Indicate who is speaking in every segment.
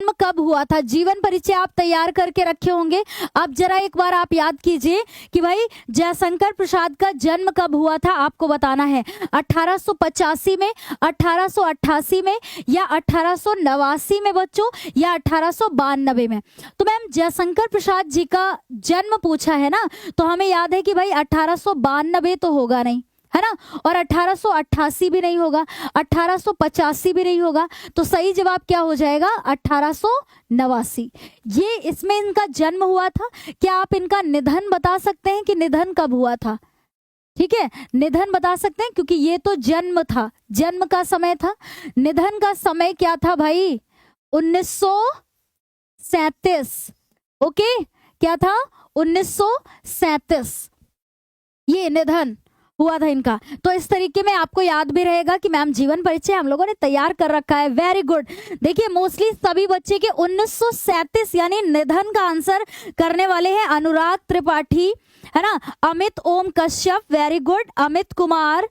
Speaker 1: जन्म कब हुआ था? जीवन परिचय आप तैयार करके रखे होंगे। अब जरा एक बार आप याद कीजिए कि भाई जयशंकर प्रसाद का जन्म कब हुआ था, आपको बताना है। 1885 में, 1888 में, या 1889 में बच्चों, या 1892 में। तो मैम जयशंकर प्रसाद जी का जन्म पूछा है ना, तो हमें याद है कि भाई 1892 तो होगा नहीं, है ना, और 1888 भी नहीं होगा, 1885 भी नहीं होगा। तो सही जवाब क्या हो जाएगा? 1889। ये इसमें इनका जन्म हुआ था। क्या आप इनका निधन बता सकते हैं कि निधन कब हुआ था? ठीक है, निधन बता सकते हैं, क्योंकि ये तो जन्म था, जन्म का समय था। निधन का समय क्या था भाई? 1937। ओके, क्या था? 1937 ये निधन हुआ था इनका। तो इस तरीके में आपको याद भी रहेगा कि मैम जीवन परिचय हम लोगों ने तैयार कर रखा है। Very good. देखिए मोस्टली सभी बच्चे के 1937 यानी निधन का आंसर करने वाले हैं अनुराग त्रिपाठी, है ना, Amit Om Kashyap, very good, Amit Kumar,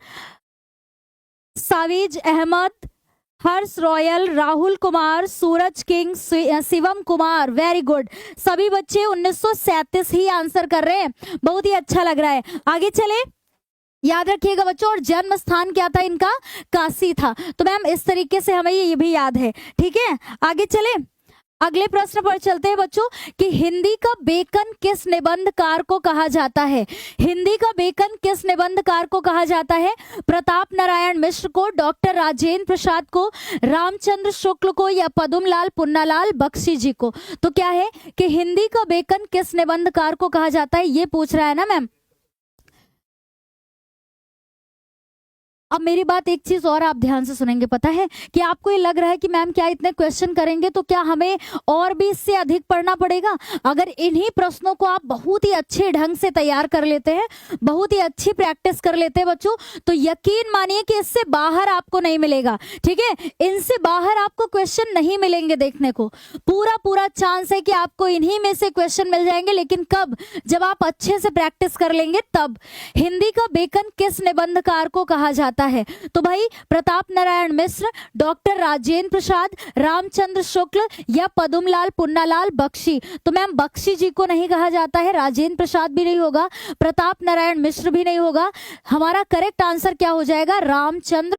Speaker 1: Saviz Ahmad, Harsh Royal, Rahul Kumar, Suraj King, Shivam Kumar, very good. सभी बच्चे 1937 ही आंसर कर रहे हैं, बहुत ही अच्छा लग रहा है। आगे चले, याद रखिएगा बच्चों। और जन्म स्थान क्या था इनका? काशी था। तो मैम इस तरीके से हमें ये भी याद है। ठीक है, आगे चले, अगले प्रश्न पर चलते हैं बच्चों कि हिंदी का बेकन किस निबंधकार को कहा जाता है? हिंदी का बेकन किस निबंधकार को कहा जाता है? प्रताप नारायण मिश्र को, डॉक्टर राजेंद्र प्रसाद को, रामचंद्र शुक्ल को, या पद्मलाल पुन्नालाल बख्शी जी को? तो क्या है कि हिंदी का बेकन किस निबंधकार को कहा जाता है, ये पूछ रहा है ना मैम। अब मेरी बात एक चीज और आप ध्यान से सुनेंगे। पता है कि आपको ये लग रहा है कि मैम क्या इतने क्वेश्चन करेंगे तो क्या हमें और भी इससे अधिक पढ़ना पड़ेगा? अगर इन्हीं प्रश्नों को आप बहुत ही अच्छे ढंग से तैयार कर लेते हैं, बहुत ही अच्छी प्रैक्टिस कर लेते हैं बच्चों, तो यकीन मानिए कि इससे बाहर आपको नहीं मिलेगा। ठीक है, इनसे बाहर आपको क्वेश्चन नहीं मिलेंगे देखने को। पूरा पूरा चांस है कि आपको इन्हीं में से क्वेश्चन मिल जाएंगे, लेकिन कब? जब आप अच्छे से प्रैक्टिस कर लेंगे तब। हिंदी का बेकन किस निबंधकार को कहा जाता है? तो भाई प्रताप नारायण मिश्र, डॉक्टर राजेंद्र प्रसाद, रामचंद्र शुक्ल, या पद्मलाल पुन्नालाल बख्शी? तो मैम बख्शी जी को नहीं कहा जाता है, राजेंद्र प्रसाद भी नहीं होगा, प्रताप नारायण मिश्र भी नहीं होगा। हमारा करेक्ट आंसर क्या हो जाएगा? रामचंद्र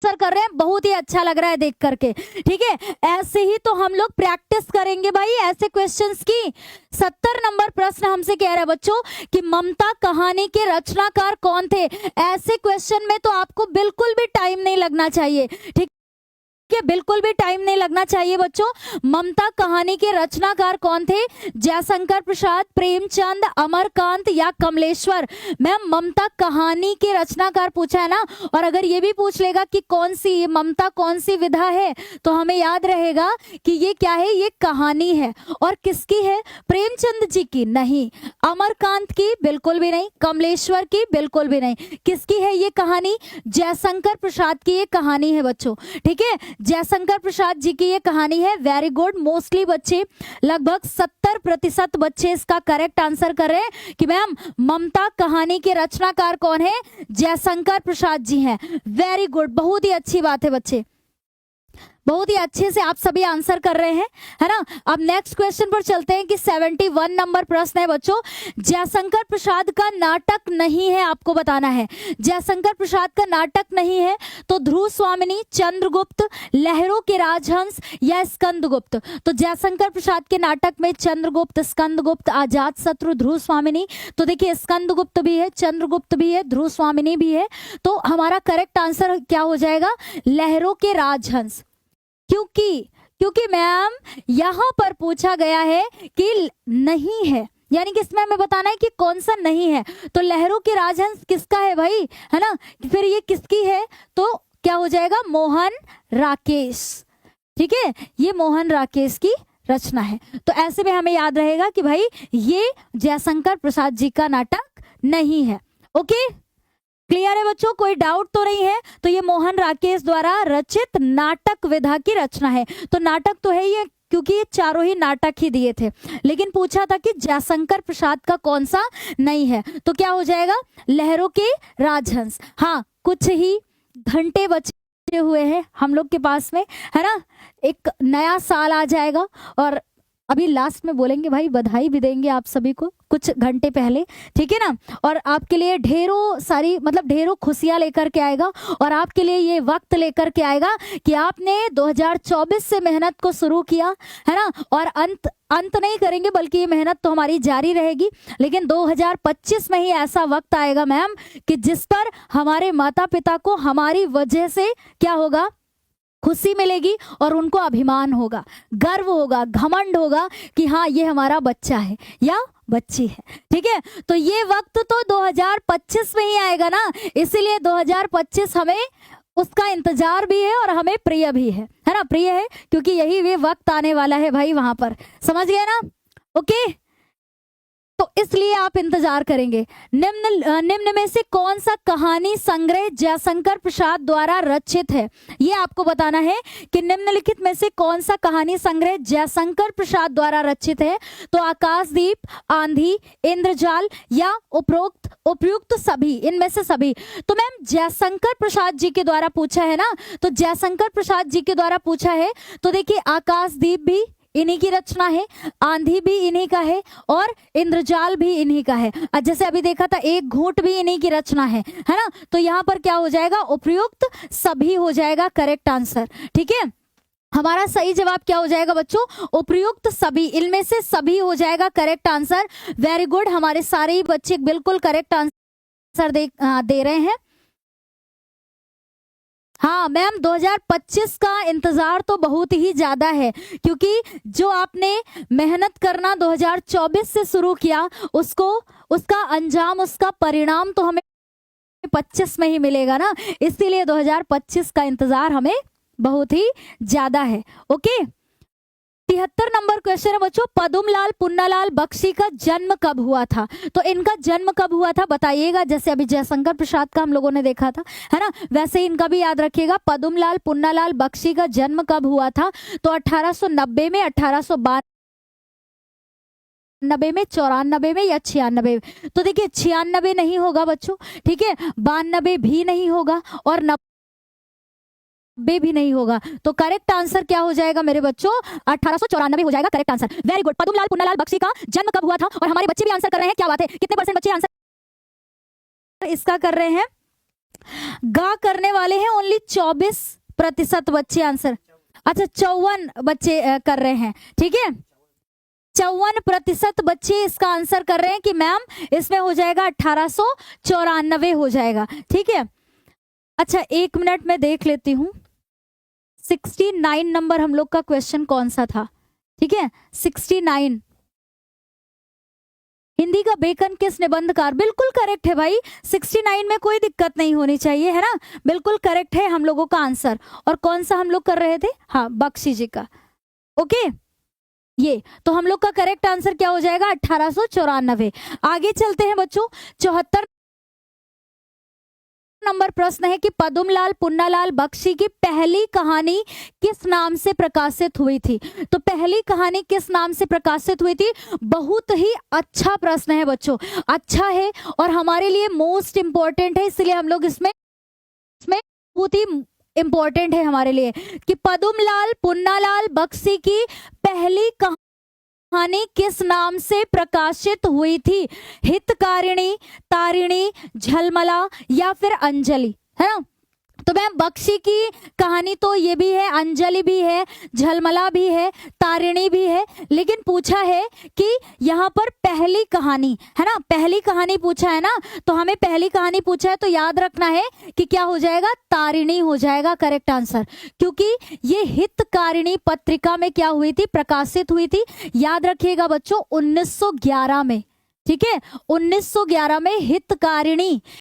Speaker 1: कर रहे हैं, बहुत ही अच्छा लग रहा है देख करके। ठीक है, ऐसे ही तो हम लोग प्रैक्टिस करेंगे भाई ऐसे क्वेश्चंस की। 70 नंबर प्रश्न हमसे कह रहा है बच्चों कि ममता कहानी के रचनाकार कौन थे? ऐसे क्वेश्चन में तो आपको बिल्कुल भी टाइम नहीं लगना चाहिए। ठीक है, बिल्कुल भी टाइम नहीं लगना चाहिए बच्चों। ममता कहानी के रचनाकार कौन थे? जयशंकर प्रसाद, प्रेमचंद, अमरकांत, या कमलेश्वर? मैम ममता कहानी के रचनाकार पूछा है ना, और अगर ये भी पूछ लेगा कि कौन सी ममता कौन सी विधा है, तो हमें याद रहेगा कि ये क्या है, ये कहानी है। और किसकी है? प्रेमचंद जी की नहीं, अमरकांत की बिल्कुल भी नहीं, कमलेश्वर की बिल्कुल भी नहीं। किसकी है ये कहानी? जयशंकर प्रसाद की ये कहानी है बच्चों। ठीक है, जयशंकर प्रसाद जी की ये कहानी है। Very good. मोस्टली बच्चे लगभग 70% बच्चे इसका करेक्ट आंसर कर रहे हैं कि मैम ममता कहानी के रचनाकार कौन है? जयशंकर प्रसाद जी हैं। वेरी गुड, बहुत ही अच्छी बात है बच्चे, बहुत ही अच्छे से आप सभी आंसर कर रहे हैं, है ना। अब नेक्स्ट क्वेश्चन पर चलते हैं कि 71 नंबर प्रश्न है बच्चों, जयशंकर प्रसाद का नाटक नहीं है, आपको बताना है। जयशंकर प्रसाद का नाटक नहीं है तो ध्रुव स्वामिनी, चंद्रगुप्त, लहरों के राजहंस, या स्कंदगुप्त? तो जयशंकर प्रसाद के नाटक में चंद्रगुप्त, स्कंदगुप्त, अजात शत्रु, ध्रुव स्वामिनी। तो देखिए स्कंदगुप्त भी है, चंद्रगुप्त भी है, ध्रुव स्वामिनी भी है। तो हमारा करेक्ट आंसर क्या हो जाएगा? लहरों के राजहंस। क्योंकि मैम यहां पर पूछा गया है कि नहीं है, यानी कि इसमें हमें बताना है कि कौन सा नहीं है। तो लहरों के राजहंस किसका है भाई, है ना, फिर ये किसकी है? तो क्या हो जाएगा? मोहन राकेश। ठीक है, ये मोहन राकेश की रचना है। तो ऐसे में हमें याद रहेगा कि भाई ये जयशंकर प्रसाद जी का नाटक नहीं है। ओके, क्लियर है बच्चों, कोई डाउट तो नहीं है? तो ये मोहन राकेश द्वारा रचित नाटक विधा की रचना है। तो नाटक तो है ये, क्योंकि ये चारों ही नाटक ही दिए थे, लेकिन पूछा था कि जयशंकर प्रसाद का कौन सा नहीं है। तो क्या हो जाएगा? लहरों के राजहंस। हाँ, कुछ ही घंटे बचे हुए हैं हम लोग के पास में, है ना। एक नया साल आ जाएगा और अभी लास्ट में बोलेंगे भाई, बधाई भी देंगे आप सभी को कुछ घंटे पहले, ठीक है ना। और आपके लिए ढेरों सारी मतलब ढेरों खुशियां लेकर के आएगा और आपके लिए ये वक्त लेकर के आएगा कि आपने 2024 से मेहनत को शुरू किया, है ना। और अंत नहीं करेंगे, बल्कि ये मेहनत तो हमारी जारी रहेगी, लेकिन 2025 में ही ऐसा वक्त आएगा मैम कि जिस पर हमारे माता पिता को हमारी वजह से क्या होगा, खुशी मिलेगी और उनको अभिमान होगा, गर्व होगा, घमंड होगा कि हाँ ये हमारा बच्चा है या बच्ची है, ठीक है। तो ये वक्त तो 2025 में ही आएगा ना, इसीलिए 2025 हमें उसका इंतजार भी है और हमें प्रिय भी है ना। प्रिय है क्योंकि यही वे वक्त आने वाला है भाई, वहां पर समझ गए ना। ओके, तो इसलिए आप इंतजार करेंगे। निम्न में से कौन सा कहानी संग्रह जयशंकर प्रसाद द्वारा रचित है, ये आपको बताना है कि निम्नलिखित में से कौन सा कहानी संग्रह जयशंकर प्रसाद द्वारा रचित है। तो आकाशदीप, आंधी, इंद्रजाल या उपयुक्त सभी, इनमें से सभी। तो मैम जयशंकर प्रसाद जी के द्वारा पूछा है ना, तो जयशंकर प्रसाद जी के द्वारा पूछा है तो देखिए आकाशदीप भी इन्हीं की रचना है, आंधी भी इन्हीं का है और इंद्रजाल भी इन्हीं का है। जैसे अभी देखा था एक घूंट भी इन्हीं की रचना है ना। तो यहाँ पर क्या हो जाएगा, उपयुक्त सभी हो जाएगा करेक्ट आंसर, ठीक है। हमारा सही जवाब क्या हो जाएगा बच्चों, उपयुक्त सभी, इनमें से सभी हो जाएगा करेक्ट आंसर। वेरी गुड, हमारे सारे ही बच्चे बिल्कुल करेक्ट आंसर दे रहे हैं। हाँ मैम 2025 का इंतजार तो बहुत ही ज्यादा है, क्योंकि जो आपने मेहनत करना 2024 से शुरू किया उसका अंजाम, उसका परिणाम तो हमें 25 में ही मिलेगा ना, इसीलिए 2025 का इंतजार हमें बहुत ही ज्यादा है। ओके, 73 नंबर क्वेश्चन है बच्चों, पदुमलाल पुन्नालाल बख्शी का जन्म कब हुआ था। तो इनका जन्म कब हुआ था बताइएगा। जैसे अभी जयशंकर प्रसाद का हम लोगों ने देखा था, है ना, वैसे ही इनका भी याद रखिएगा। पदुमलाल पुन्नालाल बख्शी का जन्म कब हुआ था, तो 1890 में, 1892 में, 94 में या 96 में। तो देखिए 96 नहीं होगा बच्चों, ठीक है, 92 भी नहीं होगा और 90 भी नहीं होगा। तो करेक्ट आंसर क्या हो जाएगा मेरे बच्चों, 1894 हो जाएगा correct answer. Very good, Padumlal Punnalal Bakshi का जन्म कब हुआ था। और हमारे बच्चे भी आंसर कर रहे हैं, क्या बात है, कितने परसेंट बच्चे आंसर इसका कर रहे हैं। गा करने वाले हैं ओनली 24% बच्चे आंसर। अच्छा 54 बच्चे कर रहे हैं, ठीक है, 54% बच्चे इसका आंसर कर रहे हैं कि मैम इसमें हो जाएगा 1894 हो जाएगा, ठीक है। अच्छा 1 मिनट में देख लेती हूँ 69 नंबर हम लोग का क्वेश्चन कौन सा था, ठीक है 69, हिंदी का बेकन किस निबंधकार, बिल्कुल करेक्ट है भाई, 69 में कोई दिक्कत नहीं होनी चाहिए, है ना, बिल्कुल करेक्ट है हम लोगों का आंसर। और कौन सा हम लोग कर रहे थे, हाँ बख्शी जी का। ओके, ये तो हम लोग का करेक्ट आंसर क्या हो जाएगा, 1894। आगे चलते हैं बच्चों, 74 नंबर प्रश्न है कि पदुमलाल पुन्नालाल बख्शी की पहली कहानी किस नाम से प्रकाशित हुई थी। तो पहली कहानी किस नाम से प्रकाशित हुई थी, बहुत ही अच्छा प्रश्न है बच्चों, अच्छा है और हमारे लिए मोस्ट इंपॉर्टेंट है, इसलिए हम लोग इसमें बहुत ही इंपॉर्टेंट है हमारे लिए कि पदुमलाल पुन्नालाल बख्शी की पहली कहानी किस नाम से प्रकाशित हुई थी, हितकारिणी, तारिणी, झलमला या फिर अंजलि, है ना। तो मैम बख्शी की कहानी तो ये भी है, अंजलि भी है, झलमला भी है, तारिणी भी है, लेकिन पूछा है कि यहाँ पर पहली कहानी, है ना, पहली कहानी पूछा है ना, तो हमें पहली कहानी पूछा है तो याद रखना है कि क्या हो जाएगा, तारिणी हो जाएगा करेक्ट आंसर, क्योंकि ये हितकारिणी पत्रिका में क्या हुई थी, प्रकाशित हुई थी। याद रखिएगा बच्चों 1911 में, ठीक है 1911 में हितकारिणी